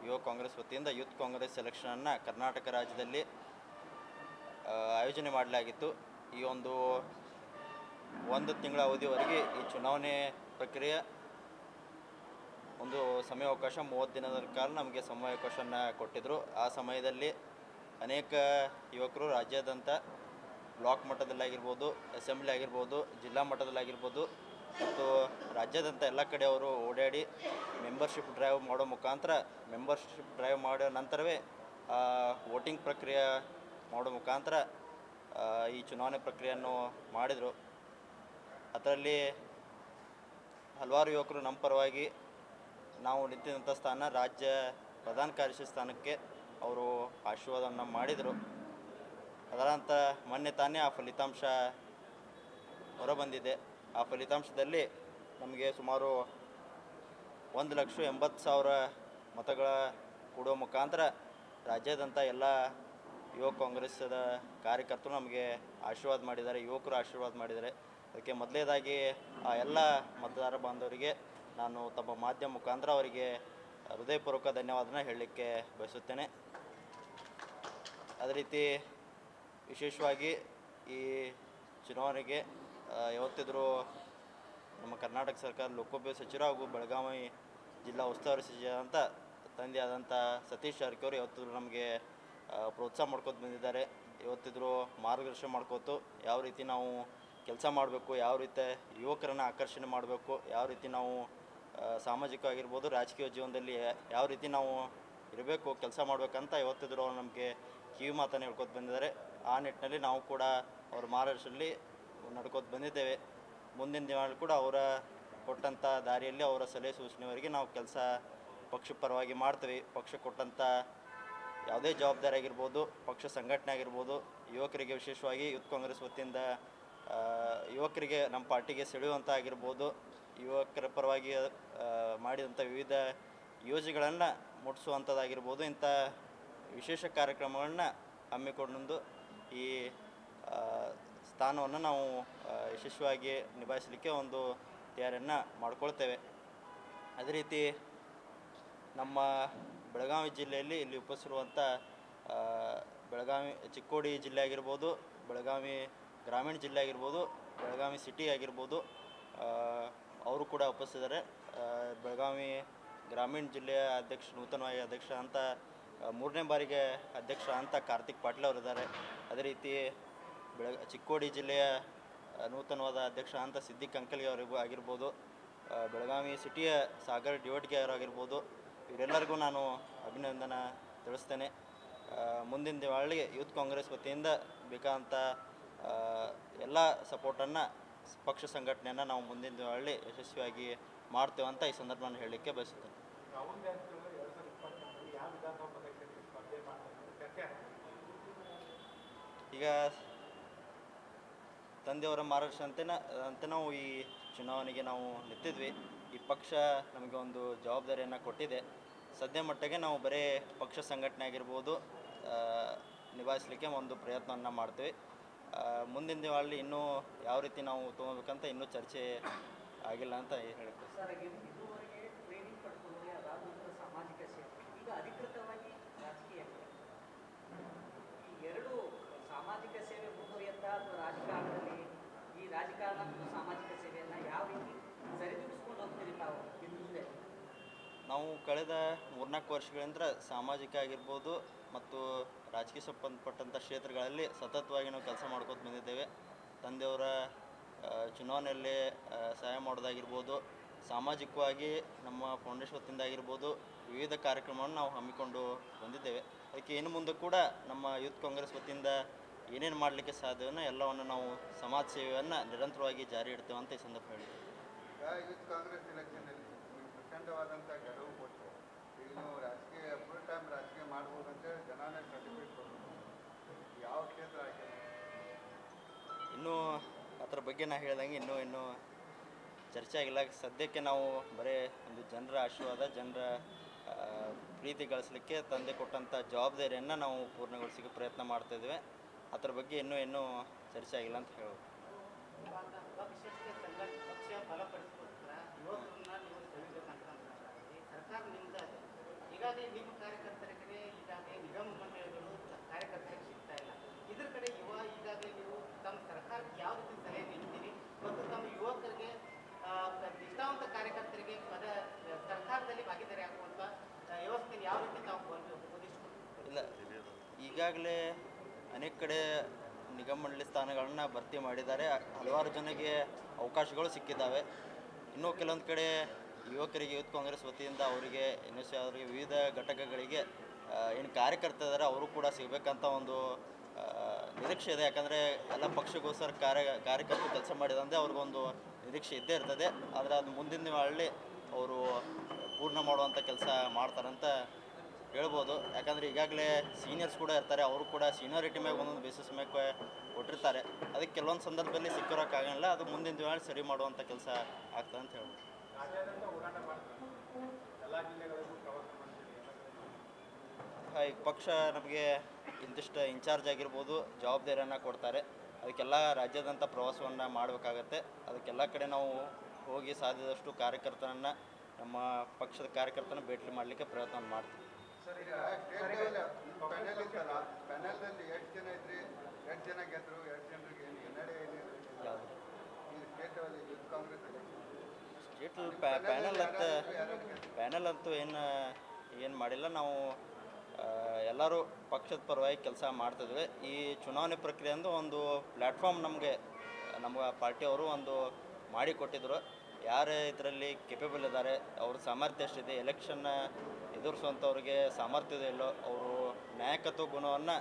ಯುವ ಕಾಂಗ್ರೆಸ್ ವತಿಯಿಂದ ಯೂತ್ ಕಾಂಗ್ರೆಸ್ ಎಲೆಕ್ಷನನ್ನು ಕರ್ನಾಟಕ ರಾಜ್ಯದಲ್ಲಿ ಆಯೋಜನೆ ಮಾಡಲಾಗಿತ್ತು. ಈ ಒಂದು ತಿಂಗಳ ಅವಧಿವರೆಗೆ ಈ ಚುನಾವಣೆ ಪ್ರಕ್ರಿಯೆ ಒಂದು ಸಮಯಾವಕಾಶ 30 ದಿನದ ಕಾಲ ನಮಗೆ ಸಮಯಾವಕಾಶವನ್ನು ಕೊಟ್ಟಿದ್ದರು. ಆ ಸಮಯದಲ್ಲಿ ಅನೇಕ ಯುವಕರು ರಾಜ್ಯಾದ್ಯಂತ ಬ್ಲಾಕ್ ಮಟ್ಟದಲ್ಲಾಗಿರ್ಬೋದು, ಅಸೆಂಬ್ಲಿ ಆಗಿರ್ಬೋದು, ಜಿಲ್ಲಾ ಮಟ್ಟದಲ್ಲಾಗಿರ್ಬೋದು ಮತ್ತು ರಾಜ್ಯಾದ್ಯಂತ ಎಲ್ಲ ಕಡೆ ಅವರು ಓಡಾಡಿ ಮೆಂಬರ್ಶಿಪ್ ಡ್ರೈವ್ ಮಾಡೋ ಮುಖಾಂತರ ಮೆಂಬರ್ಶಿಪ್ ಡ್ರೈವ್ ಮಾಡೋ ನಂತರವೇ ವೋಟಿಂಗ್ ಪ್ರಕ್ರಿಯೆ ಮಾಡೋ ಮುಖಾಂತರ ಈ ಚುನಾವಣೆ ಪ್ರಕ್ರಿಯೆಯನ್ನು ಮಾಡಿದರು. ಅದರಲ್ಲಿ ಹಲವಾರು ಯುವಕರು ನಮ್ಮ ಪರವಾಗಿ ನಾವು ನಿಂತಿದ್ದಂಥ ಸ್ಥಾನ ರಾಜ್ಯ ಪ್ರಧಾನ ಕಾರ್ಯದರ್ಶಿ ಸ್ಥಾನಕ್ಕೆ ಅವರು ಆಶೀರ್ವಾದವನ್ನು ಮಾಡಿದರು. ಅದರಂತ ಮೊನ್ನೆ ತಾನೇ ಆ ಫಲಿತಾಂಶ ಹೊರಬಂದಿದೆ. ಆ ಫಲಿತಾಂಶದಲ್ಲಿ ನಮಗೆ ಸುಮಾರು 1,80,000 ಮತಗಳ ಕೊಡುವ ಮುಖಾಂತರ ರಾಜ್ಯಾದ್ಯಂತ ಎಲ್ಲ ಯುವ ಕಾಂಗ್ರೆಸ್ಸದ ಕಾರ್ಯಕರ್ತರು ನಮಗೆ ಆಶೀರ್ವಾದ ಮಾಡಿದ್ದಾರೆ, ಯುವಕರು ಆಶೀರ್ವಾದ ಮಾಡಿದ್ದಾರೆ. ಅದಕ್ಕೆ ಮೊದಲನೇದಾಗಿ ಆ ಎಲ್ಲ ಮತದಾರ ಬಾಂಧವರಿಗೆ ನಾನು ತಮ್ಮ ಮಾಧ್ಯಮ ಮುಖಾಂತರ ಅವರಿಗೆ ಹೃದಯಪೂರ್ವಕ ಧನ್ಯವಾದನ ಹೇಳಲಿಕ್ಕೆ ಬಯಸುತ್ತೇನೆ. ಅದೇ ರೀತಿ ವಿಶೇಷವಾಗಿ ಈ ಚುನಾವಣೆಗೆ ಯಾವತ್ತಿದ್ರೂ ನಮ್ಮ ಕರ್ನಾಟಕ ಸರ್ಕಾರ ಲೋಕೋಪಯೋಗಿ ಸಚಿವರು ಹಾಗೂ ಬೆಳಗಾವಿ ಜಿಲ್ಲಾ ಉಸ್ತುವಾರಿ ಸಚಿವರಾದಂಥ ತಂದೆಯಾದಂಥ ಸತೀಶ್ ಜಾರಕಿಹೊಳಿ ಯಾವತ್ತಿದ್ರೂ ನಮಗೆ ಪ್ರೋತ್ಸಾಹ ಮಾಡ್ಕೊತ ಬಂದಿದ್ದಾರೆ. ಯಾವತ್ತಿದ್ರೂ ಮಾರ್ಗದರ್ಶನ ಮಾಡ್ಕೋತು ಯಾವ ರೀತಿ ನಾವು ಕೆಲಸ ಮಾಡಬೇಕು, ಯಾವ ರೀತಿ ಯುವಕರನ್ನು ಆಕರ್ಷಣೆ ಮಾಡಬೇಕು, ಯಾವ ರೀತಿ ನಾವು ಸಾಮಾಜಿಕವಾಗಿರ್ಬೋದು ರಾಜಕೀಯ ಜೀವನದಲ್ಲಿ ಯಾವ ರೀತಿ ನಾವು ಇರಬೇಕು, ಕೆಲಸ ಮಾಡಬೇಕಂತ ಯಾವತ್ತಿದ್ರೂ ಅವ್ರು ನಮಗೆ ಕಿವಿ ಮಾತನ್ನು ಹೇಳ್ಕೊತ ಬಂದಿದ್ದಾರೆ. ಆ ನಿಟ್ಟಿನಲ್ಲಿ ನಾವು ಕೂಡ ಅವ್ರ ಮಾರ್ಗದರ್ಶನದಲ್ಲಿ ನಡ್ಕೋತ ಬಂದಿದ್ದೇವೆ. ಮುಂದಿನ ದಿನಗಳಲ್ಲಿ ಕೂಡ ಅವರ ಕೊಟ್ಟಂಥ ದಾರಿಯಲ್ಲಿ ಅವರ ಸಲಹೆ ಸೂಚನೆವರೆಗೆ ನಾವು ಕೆಲಸ ಪಕ್ಷ ಪರವಾಗಿ ಮಾಡ್ತೀವಿ. ಪಕ್ಷ ಕೊಟ್ಟಂಥ ಯಾವುದೇ ಜವಾಬ್ದಾರಿ ಆಗಿರ್ಬೋದು, ಪಕ್ಷ ಸಂಘಟನೆ ಆಗಿರ್ಬೋದು, ಯುವಕರಿಗೆ ವಿಶೇಷವಾಗಿ ಯೂತ್ ಕಾಂಗ್ರೆಸ್ ವತಿಯಿಂದ ಯುವಕರಿಗೆ ನಮ್ಮ ಪಾರ್ಟಿಗೆ ಸೆಳೆಯುವಂಥ ಆಗಿರ್ಬೋದು, ಯುವಕರ ಪರವಾಗಿ ಮಾಡಿದಂಥ ವಿವಿಧ ಯೋಜನೆಗಳನ್ನು ಮುಟ್ಟಿಸುವಂಥದ್ದಾಗಿರ್ಬೋದು, ಇಂಥ ವಿಶೇಷ ಕಾರ್ಯಕ್ರಮಗಳನ್ನ ಹಮ್ಮಿಕೊಂಡು ಈ ಸ್ಥಾನವನ್ನು ನಾವು ಯಶಸ್ವಿಯಾಗಿ ನಿಭಾಯಿಸಲಿಕ್ಕೆ ಒಂದು ತಯಾರಿಯನ್ನು ಮಾಡ್ಕೊಳ್ತೇವೆ. ಅದೇ ರೀತಿ ನಮ್ಮ ಬೆಳಗಾವಿ ಜಿಲ್ಲೆಯಲ್ಲಿ ಇಲ್ಲಿ ಉಪಸ್ಥಿರುವಂಥ ಬೆಳಗಾವಿ ಚಿಕ್ಕೋಡಿ ಜಿಲ್ಲೆ ಆಗಿರ್ಬೋದು, ಬೆಳಗಾವಿ ಗ್ರಾಮೀಣ ಜಿಲ್ಲೆ ಆಗಿರ್ಬೋದು, ಬೆಳಗಾವಿ ಸಿಟಿ ಆಗಿರ್ಬೋದು, ಅವರು ಕೂಡ ಉಪಸ್ಥಿತಿದ್ದಾರೆ. ಬೆಳಗಾವಿ ಗ್ರಾಮೀಣ ಜಿಲ್ಲೆಯ ನೂತನವಾಗಿ ಅಧ್ಯಕ್ಷ ಅಂತ 3ನೇ ಬಾರಿಗೆ ಅಧ್ಯಕ್ಷ ಅಂತ ಕಾರ್ತಿಕ್ ಪಾಟೀಲ್ ಅವರಿದ್ದಾರೆ. ಅದೇ ರೀತಿ ಚಿಕ್ಕೋಡಿ ಜಿಲ್ಲೆಯ ನೂತನವಾದ ಅಧ್ಯಕ್ಷ ಅಂತ ಸಿದ್ದಿಕ್ ಅಂಕಲ್ಗೆ ಅವರಿಗೂ ಆಗಿರ್ಬೋದು, ಬೆಳಗಾವಿ ಸಿಟಿಯ ಸಾಗರ್ ಡಿವಟ್ಗೆ ಅವರಾಗಿರ್ಬೋದು, ಇವರೆಲ್ಲರಿಗೂ ನಾನು ಅಭಿನಂದನೆ ತಿಳಿಸ್ತೇನೆ. ಮುಂದಿನ ದಿನಗಳಲ್ಲಿ ಯೂತ್ ಕಾಂಗ್ರೆಸ್ ವತಿಯಿಂದ ಬೇಕಾದಂಥ ಎಲ್ಲ ಸಪೋರ್ಟನ್ನು ಪಕ್ಷ ಸಂಘಟನೆಯನ್ನು ನಾವು ಮುಂದಿನ ದಿನಗಳಲ್ಲಿ ಯಶಸ್ವಿಯಾಗಿ ಮಾಡ್ತೇವೆ ಅಂತ ಈ ಸಂದರ್ಭವನ್ನು ಹೇಳಲಿಕ್ಕೆ ಬಯಸುತ್ತೇನೆ. ಈಗ ತಂದೆಯವರ ಮಾರ್ಗದರ್ಶನ ಅಂತೆ ನಾವು ಈ ಚುನಾವಣೆಗೆ ನಾವು ನಿಂತಿದ್ವಿ. ಈ ಪಕ್ಷ ನಮಗೆ ಒಂದು ಜವಾಬ್ದಾರಿಯನ್ನು ಕೊಟ್ಟಿದೆ. ಸದ್ಯ ಮಟ್ಟಿಗೆ ನಾವು ಬರೀ ಪಕ್ಷ ಸಂಘಟನೆ ಆಗಿರ್ಬೋದು ನಿಭಾಯಿಸಲಿಕ್ಕೆ ಒಂದು ಪ್ರಯತ್ನವನ್ನು ಮಾಡ್ತೀವಿ. ಮುಂದಿನ ದಿನಗಳಲ್ಲಿ ಇನ್ನೂ ಯಾವ ರೀತಿ ನಾವು ತೊಗೋಬೇಕಂತ ಇನ್ನೂ ಚರ್ಚೆ ಆಗಿಲ್ಲ ಅಂತ ಹೇಳಕ್ಕೆ. ಸರ್, ಇದುವರೆಗೆ ಟ್ರೈನಿಂಗ್ ಪಡ್ಕೊಂಡ್ರೆ ಅದಾದ ನಂತರ ಸಾಮಾಜಿಕ ಸೇವೆ, ಈಗ ಅಧಿಕೃತವಾಗಿ ರಾಜಕೀಯ, ಈ ಎರಡು ಸಾಮಾಜಿಕ ಸೇವೆ ಮುಂದುವರಿಯುತ್ತಾ ಅಥವಾ ರಾಜಕಾರಣದಲ್ಲಿ ಈ ರಾಜಕಾರಣ ಮತ್ತು ಸಾಮಾಜಿಕ ಸೇವೆಯನ್ನು ಯಾವ ರೀತಿ ಸರಿದೂಗಿಸ್ಕೊಂಡು ಹೋಗ್ತೀರಿ ತಾವು ಇನ್ನು ಮುಂದೆ? ನಾವು ಕಳೆದ 3-4 ವರ್ಷಗಳಿಂದ ಸಾಮಾಜಿಕ ಆಗಿರ್ಬೋದು ಮತ್ತು ರಾಜಕೀಯ ಸಂಬಂಧಪಟ್ಟಂಥ ಕ್ಷೇತ್ರಗಳಲ್ಲಿ ಸತತವಾಗಿ ನಾವು ಕೆಲಸ ಮಾಡ್ಕೊತ ಬಂದಿದ್ದೇವೆ. ತಂದೆಯವರ ಚುನಾವಣೆಯಲ್ಲಿ ಸಹಾಯ ಮಾಡೋದಾಗಿರ್ಬೋದು, ಸಾಮಾಜಿಕವಾಗಿ ನಮ್ಮ ಫೌಂಡೇಶನ್ ವತಿಯಿಂದ ಆಗಿರ್ಬೋದು ವಿವಿಧ ಕಾರ್ಯಕ್ರಮವನ್ನು ನಾವು ಹಮ್ಮಿಕೊಂಡು ಬಂದಿದ್ದೇವೆ. ಅದಕ್ಕೆ ಇನ್ನು ಮುಂದೆ ಕೂಡ ನಮ್ಮ ಯೂತ್ ಕಾಂಗ್ರೆಸ್ ವತಿಯಿಂದ ಏನೇನು ಮಾಡಲಿಕ್ಕೆ ಸಾಧ್ಯವೋ ಎಲ್ಲವನ್ನು ನಾವು ಸಮಾಜ ಸೇವೆಯನ್ನು ನಿರಂತರವಾಗಿ ಜಾರಿ ಇಡ್ತೇವೆ ಅಂತ ಈ ಸಂದರ್ಭ ಹೇಳಿದೆ. ಯೂತ್ ಕಾಂಗ್ರೆಸ್ ಎಲೆಕ್ಷನಲ್ಲಿ ಪ್ರಚಂಡವಾದಂಥ ಗೆಲುವು ಕೊಟ್ಟು ಈಗ ನೀವು ರಾಜಕೀಯ ಫುಲ್ ಟೈಮ್ ರಾಜಕೀಯ ಮಾಡ್ಬೋದು ಅಂತೇಳಿ ಜನಾನೇ ಸರ್ಟಿಫಿಕೇಟ್ ಕೊಡ್ಬೋದು. ಯಾವ ಕ್ಷೇತ್ರ ಆಗಿದೆ ಇನ್ನೂ ಅದರ ಬಗ್ಗೆ ನಾನು ಹೇಳ್ದಂಗೆ ಇನ್ನೂ ಚರ್ಚೆ ಆಗಿಲ್ಲ. ಸದ್ಯಕ್ಕೆ ನಾವು ಬರೀ ಒಂದು ಜನರ ಆಶೀರ್ವಾದ, ಜನರ ಪ್ರೀತಿ ಗಳಿಸಲಿಕ್ಕೆ ತಂದೆ ಕೊಟ್ಟಂಥ ಜವಾಬ್ದಾರಿಯನ್ನು ನಾವು ಪೂರ್ಣಗೊಳಿಸಲಿಕ್ಕೆ ಪ್ರಯತ್ನ ಮಾಡ್ತಾಯಿದ್ದೇವೆ. ಅದರ ಬಗ್ಗೆ ಇನ್ನೂ ಚರ್ಚೆ ಆಗಿಲ್ಲ ಅಂತ ಹೇಳ್ಬೋದು. ಪಕ್ಷ ಬಲಪಡಿಸ್ಕೊಳ್ತಾರೆ ಯುವಕರನ್ನ ನೀವು ಸೆಳೆಬೇಕಂತ ಸರ್ಕಾರ ನಿಮ್ದು. ಹೀಗಾಗಿ ನಿಮ್ಮ ನಿಷ್ಠಾವಂತ ಕಾರ್ಯಕರ್ತರಿಗೆ ಸರ್ಕಾರದಲ್ಲಿ ಭಾಗಿದಾರಿ ಆಗುವಂಥ ವ್ಯವಸ್ಥೆ ಯಾವ ರೀತಿ ತಾವು ಒದಗಿಸಿಕೊಡ್ತೀವಿ? ಇಲ್ಲ, ಈಗಾಗಲೇ ಅನೇಕ ಕಡೆ ನಿಗಮ ಮಂಡಳಿ ಸ್ಥಾನಗಳನ್ನು ಭರ್ತಿ ಮಾಡಿದ್ದಾರೆ. ಹಲವಾರು ಜನಕ್ಕೆ ಅವಕಾಶಗಳು ಸಿಕ್ಕಿದ್ದಾವೆ. ಇನ್ನೂ ಕೆಲವೊಂದು ಕಡೆ ಯುವಕರಿಗೆ ಯೂತ್ ಕಾಂಗ್ರೆಸ್ ವತಿಯಿಂದ ಅವರಿಗೆ ಅವರಿಗೆ ವಿವಿಧ ಘಟಕಗಳಿಗೆ ಏನು ಕಾರ್ಯಕರ್ತರು ಇದ್ದಾರೆ ಅವರು ಕೂಡ ಸಿಗಬೇಕಂತ ಒಂದು ನಿರೀಕ್ಷೆ ಇದೆ. ಯಾಕಂದರೆ ಎಲ್ಲ ಪಕ್ಷಗೋಸ್ಕರ ಕಾರ್ಯಕರ್ತರು ಕೆಲಸ ಮಾಡಿದಂತೆ ಅವ್ರಿಗೊಂದು ನಿರೀಕ್ಷೆ ಇದ್ದೇ ಇರ್ತದೆ. ಆದರೆ ಅದು ಮುಂದಿನ ದಿನಗಳಲ್ಲಿ ಅವರು ಪೂರ್ಣ ಮಾಡುವಂಥ ಕೆಲಸ ಮಾಡ್ತಾರಂತ ಹೇಳ್ಬೋದು. ಯಾಕಂದರೆ ಈಗಾಗಲೇ ಸೀನಿಯರ್ಸ್ ಕೂಡ ಇರ್ತಾರೆ, ಅವರು ಕೂಡ ಸೀನಿಯಾರಿಟಿ ಮೇಲೆ ಒಂದೊಂದು ಬೇಸಿಸ್ ಮೇಲೆ ಕೊಟ್ಟಿರ್ತಾರೆ. ಅದಕ್ಕೆ ಕೆಲವೊಂದು ಸಂದರ್ಭದಲ್ಲಿ ಸಿಕ್ಕಿರೋಕ್ಕಾಗಲ್ಲ, ಅದು ಮುಂದಿನ ದಿನಗಳಲ್ಲಿ ಸರಿ ಮಾಡುವಂಥ ಕೆಲಸ ಆಗ್ತದೆ ಅಂತ ಹೇಳ್ಬೋದು. ಈಗ ಪಕ್ಷ ನಮಗೆ ಇಂತಿಷ್ಟು ಇನ್ಚಾರ್ಜ್ ಆಗಿರ್ಬೋದು ಜವಾಬ್ದಾರಿಯನ್ನು ಕೊಡ್ತಾರೆ. ಅದಕ್ಕೆಲ್ಲ ರಾಜ್ಯಾದ್ಯಂತ ಪ್ರವಾಸವನ್ನು ಮಾಡಬೇಕಾಗತ್ತೆ. ಅದಕ್ಕೆಲ್ಲ ಕಡೆ ನಾವು ಹೋಗಿ ಸಾಧ್ಯದಷ್ಟು ಕಾರ್ಯಕರ್ತರನ್ನು, ನಮ್ಮ ಪಕ್ಷದ ಕಾರ್ಯಕರ್ತನ ಭೇಟಿ ಮಾಡಲಿಕ್ಕೆ ಪ್ರಯತ್ನ ಮಾಡ್ತೀವಿ. ಸರ್, ಈಗ ಸ್ಟೇಟ್ ಲೆವೆಲ್ ಪ್ಯಾನೆಲ್ ಇತ್ತಲ್ಲ, ಪ್ಯಾನೆಲ್ದಲ್ಲಿ ಎಷ್ಟು ಜನ ಇದ್ರಿ, ಎಷ್ಟು ಜನ ಗೆದ್ದರು, ಎಷ್ಟು ಜನರಿಗೆ ಏನು ಹಿನ್ನಡೆ ಏನಿದೆ ಯಾವುದು ಈ state level youth Congress state panel ಅಂತೂ ಏನು ಮಾಡಿಲ್ಲ. ನಾವು ಎಲ್ಲರೂ ಪಕ್ಷದ ಪರವಾಗಿ ಕೆಲಸ ಮಾಡ್ತಿದ್ವಿ. ಈ ಚುನಾವಣೆ ಪ್ರಕ್ರಿಯೆ ಅಂದು ಒಂದು ಪ್ಲ್ಯಾಟ್ಫಾರ್ಮ್ ನಮ್ಮ ಪಾರ್ಟಿಯವರು ಒಂದು ಮಾಡಿಕೊಟ್ಟಿದ್ರು. ಯಾರೇ ಇದರಲ್ಲಿ ಕೆಪೇಬಲ್ ಇದ್ದಾರೆ, ಅವ್ರ ಸಾಮರ್ಥ್ಯ ಎಷ್ಟಿದೆ, ಎಲೆಕ್ಷನ್ನ ಎದುರಿಸುವಂಥವ್ರಿಗೆ ಸಾಮರ್ಥ್ಯ ಇಲ್ಲೋ, ಅವರು ನಾಯಕತ್ವ ಗುಣವನ್ನು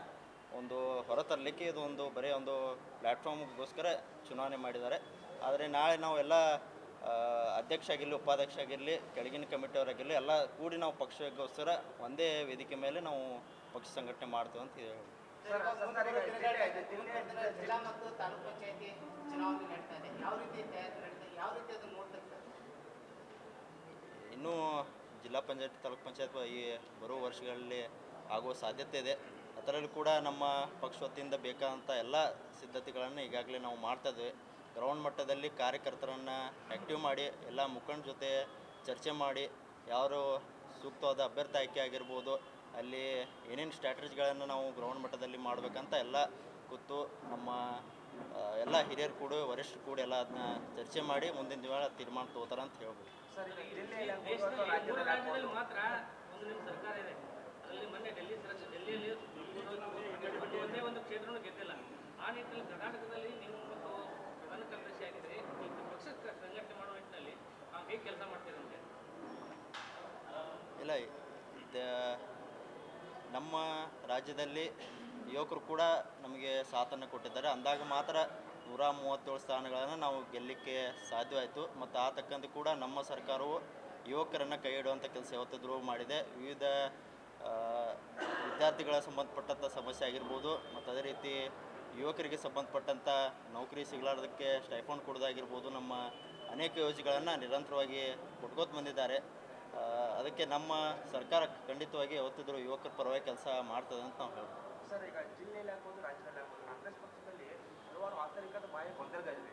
ಒಂದು ಹೊರತರಲಿಕ್ಕೆ ಇದು ಒಂದು ಬರೀ ಒಂದು ಪ್ಲ್ಯಾಟ್ಫಾರ್ಮ್ಗೋಸ್ಕರ ಚುನಾವಣೆ ಮಾಡಿದ್ದಾರೆ. ಆದರೆ ನಾಳೆ ನಾವು ಎಲ್ಲ ಅಧ್ಯಕ್ಷ ಆಗಿರಲಿ, ಉಪಾಧ್ಯಕ್ಷ ಆಗಿರಲಿ, ಕೆಳಗಿನ ಕಮಿಟಿಯವರಾಗಿರಲಿ ಎಲ್ಲ ಕೂಡಿ ನಾವು ಪಕ್ಷಕ್ಕೋಸ್ಕರ ಒಂದೇ ವೇದಿಕೆ ಮೇಲೆ ನಾವು ಪಕ್ಷ ಸಂಘಟನೆ ಮಾಡ್ತೇವೆ ಅಂತ ಹೇಳಿ. ಜಿಲ್ಲಾ ಮತ್ತು ತಾಲೂಕು ಪಂಚಾಯತಿ ಚುನಾವಣೆ ನಡೀತಾ ಇದೆ, ಯಾವ ರೀತಿ ತಯಾರಿ ನಡೀತಾ ಇದೆ, ಯಾವ ರೀತಿ ಅದನ್ನು ನೋಡ್ತಾರೆ? ಇನ್ನೂ ಜಿಲ್ಲಾ ಪಂಚಾಯತ್, ತಾಲೂಕು ಪಂಚಾಯತ್ ಈ ಬರುವ ವರ್ಷಗಳಲ್ಲಿ ಆಗುವ ಸಾಧ್ಯತೆ ಇದೆ. ಅದರಲ್ಲೂ ಕೂಡ ನಮ್ಮ ಪಕ್ಷ ವತಿಯಿಂದ ಬೇಕಾದಂಥ ಎಲ್ಲ ಸಿದ್ಧತೆಗಳನ್ನು ಈಗಾಗಲೇ ನಾವು ಮಾಡ್ತಾಯಿದ್ವಿ. ಗ್ರೌಂಡ್ ಮಟ್ಟದಲ್ಲಿ ಕಾರ್ಯಕರ್ತರನ್ನು ಆ್ಯಕ್ಟಿವ್ ಮಾಡಿ ಎಲ್ಲ ಮುಖಂಡ ಜೊತೆ ಚರ್ಚೆ ಮಾಡಿ ಯಾರು ಸೂಕ್ತವಾದ ಅಭ್ಯರ್ಥಿ ಆಯ್ಕೆ ಆಗಿರ್ಬೋದು, ಅಲ್ಲಿ ಏನೇನು ಸ್ಟ್ರಾಟಜಿಗಳನ್ನು ನಾವು ಗ್ರೌಂಡ್ ಮಟ್ಟದಲ್ಲಿ ಮಾಡಬೇಕಂತ ಎಲ್ಲ ಕೂತು ನಮ್ಮ ಎಲ್ಲ ಹಿರಿಯರು ಕೂಡ ವರಿಷ್ಠರು ಕೂಡ ಎಲ್ಲ ಅದನ್ನ ಚರ್ಚೆ ಮಾಡಿ ಮುಂದಿನ ದಿನ ತೀರ್ಮಾನ ತಗೋತಾರೆ ಅಂತ ಹೇಳ್ಬೋದು. ರಾಜ್ಯದಲ್ಲಿ ಮಾತ್ರ ಒಂದು ನಿಮ್ಮ ಸರ್ಕಾರ ಇದೆ, ಅದರಲ್ಲಿ ಮೊನ್ನೆ ಡೆಲ್ಲಿಯಲ್ಲಿ ಒಂದೇ ಒಂದು ಕ್ಷೇತ್ರನೂ ಗೆದ್ದಿಲ್ಲ. ಆ ನಿಟ್ಟಿನಲ್ಲಿ ಕರ್ನಾಟಕದಲ್ಲಿ ನೀವು ಮತ್ತು ಪ್ರಧಾನ ಕಾರ್ಯದರ್ಶಿ ಆಗಿದ್ರೆ ಈ ಪಕ್ಷ ಸಂಘಟನೆ ಮಾಡುವ ನಿಟ್ಟಿನಲ್ಲಿ ನಾವು ಹೇಗೆ ಕೆಲಸ ಮಾಡ್ತೀರಂತೆ? ಇಲ್ಲ, ನಮ್ಮ ರಾಜ್ಯದಲ್ಲಿ ಯುವಕರು ಕೂಡ ನಮಗೆ ಸಾಥನ್ನು ಕೊಟ್ಟಿದ್ದಾರೆ. ಅಂದಾಗ ಮಾತ್ರ 137 ಸ್ಥಾನಗಳನ್ನು ನಾವು ಗೆಲ್ಲಲಿಕ್ಕೆ ಸಾಧ್ಯವಾಯಿತು. ಮತ್ತು ಆ ತಕ್ಕಂತೆ ಕೂಡ ನಮ್ಮ ಸರ್ಕಾರವು ಯುವಕರನ್ನು ಕೈ ಹಿಡುವಂಥ ಕೆಲಸ ಯಾವತ್ತಿದ್ರೂ ಮಾಡಿದೆ. ವಿವಿಧ ವಿದ್ಯಾರ್ಥಿಗಳ ಸಂಬಂಧಪಟ್ಟಂಥ ಸಮಸ್ಯೆ ಆಗಿರ್ಬೋದು, ಮತ್ತು ಅದೇ ರೀತಿ ಯುವಕರಿಗೆ ಸಂಬಂಧಪಟ್ಟಂಥ ನೌಕರಿ ಸಿಗಲಾರ್ದಕ್ಕೆ ಸ್ಟೈಫಂಡ್ ಕೊಡೋದಾಗಿರ್ಬೋದು, ನಮ್ಮ ಅನೇಕ ಯೋಜನೆಗಳನ್ನು ನಿರಂತರವಾಗಿ ಕೊಟ್ಕೋತ ಬಂದಿದ್ದಾರೆ. ಅದಕ್ಕೆ ನಮ್ಮ ಸರ್ಕಾರ ಖಂಡಿತವಾಗಿ ಯಾವತ್ತಿದ್ರೂ ಯುವಕರ ಪರವಾಗಿ ಕೆಲಸ ಮಾಡ್ತದೆ ಅಂತ ನಾವು ಹೇಳ್ಬೋದು. ಸರ್, ಈಗ ಜಿಲ್ಲೆಯಲ್ಲಿ ಆಗ್ಬೋದು, ರಾಜ್ಯದಲ್ಲಿ ಆಗ್ಬೋದು, ಕಾಂಗ್ರೆಸ್ ಪಕ್ಷದಲ್ಲಿ ಹಲವಾರು ಆಂತರಿಕದ ಬಾಯಿ ಗೊಂದಲಗಳಿವೆ.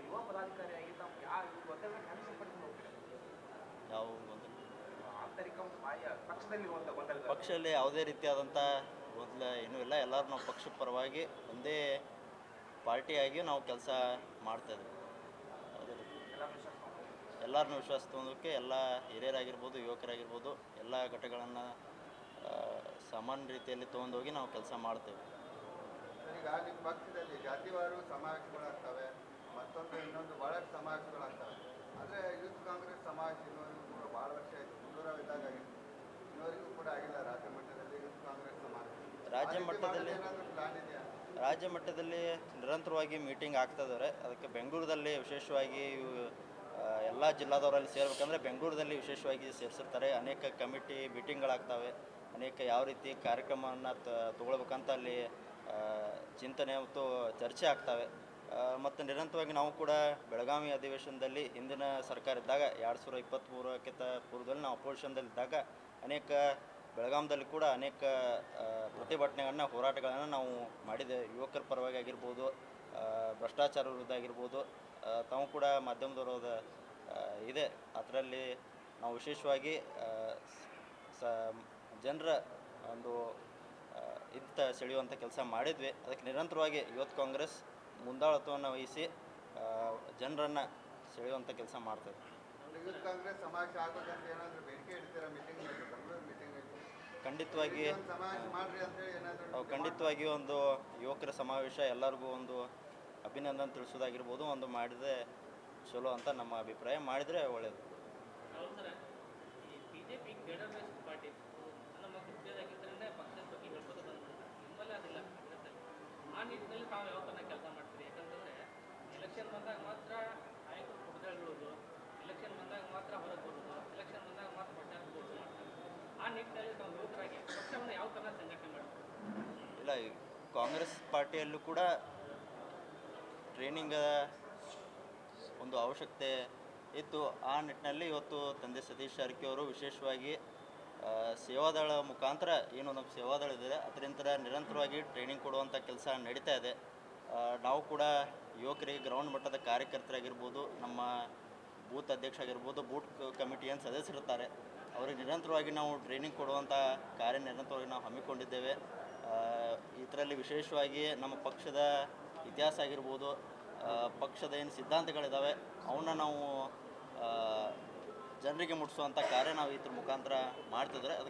ಯುವ ಪದಾಧಿಕಾರಿಯಾಗಿ ತಾವು ಯಾವ ಗೊಂದಲಗಳನ್ನು ಹೆಂಗೆ ಸರಿಪಡಿಸ್ಕೊಂಡು ಹೋಗ್ತೀರಾ? ಯಾವ ಗೊಂದಲ? ಆಂತರಿಕ ಒಂದು ಬಾಯಿಯ ಪಕ್ಷದಲ್ಲಿರುವಂಥ ಗೊಂದಲ. ಪಕ್ಷದಲ್ಲಿ ಯಾವುದೇ ರೀತಿಯಾದಂಥ ಗೊಂದಲ ಏನೂ ಇಲ್ಲ. ಎಲ್ಲರೂ ನಾವು ಪಕ್ಷದ ಪರವಾಗಿ ಒಂದೇ ಪಾರ್ಟಿಯಾಗಿ ನಾವು ಕೆಲಸ ಮಾಡ್ತಾಯಿದ್ವಿ. ಅದೇ ರೀತಿ ಎಲ್ಲರನ್ನೂ ವಿಶ್ವಾಸ ತೊಗೊಳೋಕ್ಕೆ ಎಲ್ಲ ಹಿರಿಯರಾಗಿರ್ಬೋದು, ಯುವಕರಾಗಿರ್ಬೋದು, ಎಲ್ಲ ಘಟಕಗಳನ್ನು ಸಾಮಾನ್ಯ ರೀತಿಯಲ್ಲಿ ತೊಗೊಂಡೋಗಿ ನಾವು ಕೆಲಸ ಮಾಡ್ತೇವೆ. ಈಗ ನಿಮ್ಮ ಪಕ್ಷದಲ್ಲಿ ಜಾತಿವಾರು ಸಮಾವೇಶಗಳಾಗ್ತವೆ, ಇನ್ನೊಂದು ಭಾಳಷ್ಟು ಸಮಾವೇಶಗಳಾಗ್ತವೆ. ಆದರೆ ಯೂತ್ ಕಾಂಗ್ರೆಸ್ ಸಮಾವೇಶ ಇನ್ನೂವರೆಗೂ ಕೂಡ ಭಾಳ ವರ್ಷ ಆಯಿತು, ಮುಂದೂರಾವಿದ್ದಾಗ ಆಗಿತ್ತು. ಇನ್ನೂವರೆಗೂ ಕೂಡ ಆಗಿಲ್ಲ ರಾಜ್ಯ ಮಟ್ಟದಲ್ಲಿ ಯೂತ್ ಕಾಂಗ್ರೆಸ್ ಸಮಾವೇಶ. ರಾಜ್ಯ ಮಟ್ಟದಲ್ಲಿ ನಿರಂತರವಾಗಿ ಮೀಟಿಂಗ್ ಆಗ್ತಾಯಿದ್ದಾರೆ. ಅದಕ್ಕೆ ಬೆಂಗಳೂರಲ್ಲಿ ವಿಶೇಷವಾಗಿ ಎಲ್ಲ ಜಿಲ್ಲಾದವರಲ್ಲಿ ಸೇರ್ಬೇಕಂದ್ರೆ ಬೆಂಗಳೂರಲ್ಲಿ ವಿಶೇಷವಾಗಿ ಸೇರಿಸಿರ್ತಾರೆ. ಅನೇಕ ಕಮಿಟಿ ಮೀಟಿಂಗ್ಗಳಾಗ್ತವೆ, ಅನೇಕ ಯಾವ ರೀತಿ ಕಾರ್ಯಕ್ರಮವನ್ನು ತೊಗೊಳ್ಬೇಕಂತ ಅಲ್ಲಿ ಚಿಂತನೆ ಮತ್ತು ಚರ್ಚೆ ಆಗ್ತವೆ. ಮತ್ತು ನಿರಂತರವಾಗಿ ನಾವು ಕೂಡ ಬೆಳಗಾವಿ ಅಧಿವೇಶನದಲ್ಲಿ ಹಿಂದಿನ ಸರ್ಕಾರ ಇದ್ದಾಗ 2023ಕ್ಕಿಂತ ಪೂರ್ವದಲ್ಲಿ ನಾವು ಅಪೋಸಿಷನ್ದಲ್ಲಿದ್ದಾಗ ಅನೇಕ ಬೆಳಗಾಮದಲ್ಲಿ ಕೂಡ ಅನೇಕ ಪ್ರತಿಭಟನೆಗಳನ್ನ, ಹೋರಾಟಗಳನ್ನು ನಾವು ಮಾಡಿದ್ದೇವೆ. ಯುವಕರ ಪರವಾಗಿ ಆಗಿರ್ಬೋದು, ಭ್ರಷ್ಟಾಚಾರ ವಿರುದ್ಧ ಆಗಿರ್ಬೋದು, ತಾವು ಕೂಡ ಮಾಧ್ಯಮದವರ ಇದೆ. ಅದರಲ್ಲಿ ನಾವು ವಿಶೇಷವಾಗಿ ಜನರ ಒಂದು ಸೆಳೆಯುವಂಥ ಕೆಲಸ ಮಾಡಿದ್ವಿ. ಅದಕ್ಕೆ ನಿರಂತರವಾಗಿ ಯೂತ್ ಕಾಂಗ್ರೆಸ್ ಮುಂದಾಳತ್ವವನ್ನು ವಹಿಸಿ ಜನರನ್ನು ಸೆಳೆಯುವಂಥ ಕೆಲಸ ಮಾಡ್ತೇವೆ. ಯೂತ್ ಕಾಂಗ್ರೆಸ್ ಸಮಾವೇಶ ಆಗ್ಬೇಕಂತ ಏನಾದರೂ ಬೇಡಿಕೆ ಇಡ್ತೀರಾ ಮೀಟಿಂಗ್ ಬೆಂಗಳೂರು ಮೀಟಿಂಗಲ್ಲಿ ಖಂಡಿತವಾಗಿ ಸಮಾವೇಶ ಮಾಡ್ರಿ ಅಂತೇಳಿ ಏನಾದರೂ ನಾವು ಖಂಡಿತವಾಗಿ ಒಂದು ಯುವಕರ ಸಮಾವೇಶ ಎಲ್ಲರಿಗೂ ಒಂದು ಅಭಿನಂದನೆ ತಿಳಿಸೋದಾಗಿರ್ಬೋದು, ಒಂದು ಮಾಡಿದರೆ ಚಲೋ ಅಂತ ನಮ್ಮ ಅಭಿಪ್ರಾಯ, ಮಾಡಿದರೆ ಒಳ್ಳೆಯದು. ಹೌದು ಸರ್, ಈ ಬಿಜೆಪಿ ಕೇಡರ್ ಬೇಸ್ಡ್ ಪಾರ್ಟಿ ನಮ್ಮ ಕೃತ್ಯದಾಗಿದ್ದರೆ ಪಕ್ಷದ ಬಗ್ಗೆ ಹೇಳ್ಬೋದು ಬಂದ್ಬಿಡ್ತಾರೆ. ನಿಮ್ಮಲ್ಲೇ ಅದಿಲ್ಲ ಕಾಂಗ್ರೆಸ್ಸಲ್ಲಿ. ಆ ನಿಟ್ಟಿನಲ್ಲಿ ತಾವು ಯಾವ ಥರ ಕೆಲಸ ಮಾಡ್ತೀರಿ? ಯಾಕಂತಂದರೆ ಎಲೆಕ್ಷನ್ ಬಂದಾಗ ಮಾತ್ರ ನಾಯಕರು ಕುಡಿದಾಡುವುದು, ಎಲೆಕ್ಷನ್ ಬಂದಾಗ ಮಾತ್ರ ಹೊರಗೆ ಬರೋದು, ಎಲೆಕ್ಷನ್ ಬಂದಾಗ ಮಾತ್ರ ಪ್ರಚಾರ ಕೊಡೋದು ಮಾಡ್ತಾರೆ. ಆ ನಿಟ್ಟಿನಲ್ಲಿ ತಾವು ಯುವಕರಾಗಿ ಪಕ್ಷವನ್ನು ಯಾವ ಥರ ಸಂಘಟನೆ ಮಾಡ್ತೀರಿ? ಇಲ್ಲ, ಈ ಕಾಂಗ್ರೆಸ್ ಪಾರ್ಟಿಯಲ್ಲೂ ಕೂಡ ಟ್ರೈನಿಂಗ್ ಒಂದು ಅವಶ್ಯಕತೆ ಇತ್ತು. ಆ ನಿಟ್ಟಿನಲ್ಲಿ ಇವತ್ತು ತಂದೆ ಸತೀಶ್ ಜಾರಕಿಹೊಳಿ ವಿಶೇಷವಾಗಿ ಸೇವಾದಳ ಮುಖಾಂತರ ಏನು ನಮ್ಮ ಸೇವಾದಳ ಇದೆ ಅದರಿಂದ ನಿರಂತರವಾಗಿ ಟ್ರೈನಿಂಗ್ ಕೊಡುವಂಥ ಕೆಲಸ ನಡೀತಾ ಇದೆ. ನಾವು ಕೂಡ ಯುವಕರಿಗೆ ಗ್ರೌಂಡ್ ಮಟ್ಟದ ಕಾರ್ಯಕರ್ತರಾಗಿರ್ಬೋದು, ನಮ್ಮ ಬೂತ್ ಅಧ್ಯಕ್ಷ ಆಗಿರ್ಬೋದು, ಬೂತ್ ಕಮಿಟಿ ಏನು ಸದಸ್ಯರಿರ್ತಾರೆ ಅವರಿಗೆ ನಿರಂತರವಾಗಿ ನಾವು ಟ್ರೈನಿಂಗ್ ಕೊಡುವಂಥ ಕಾರ್ಯ ನಿರಂತರವಾಗಿ ನಾವು ಹಮ್ಮಿಕೊಂಡಿದ್ದೇವೆ. ಇದರಲ್ಲಿ ವಿಶೇಷವಾಗಿ ನಮ್ಮ ಪಕ್ಷದ ಇತಿಹಾಸ ಆಗಿರ್ಬೋದು, ಪಕ್ಷದ ಏನು ಸಿದ್ಧಾಂತಗಳಿದ್ದಾವೆ ಅವನ್ನ ನಾವು ಜನರಿಗೆ ಮುಟ್ಟಿಸುವಂಥ ಕಾರ್ಯ ನಾವು ಇದ್ರ ಮುಖಾಂತರ ಮಾಡ್ತಿದ್ರೆ ಅದಕ್ಕೆ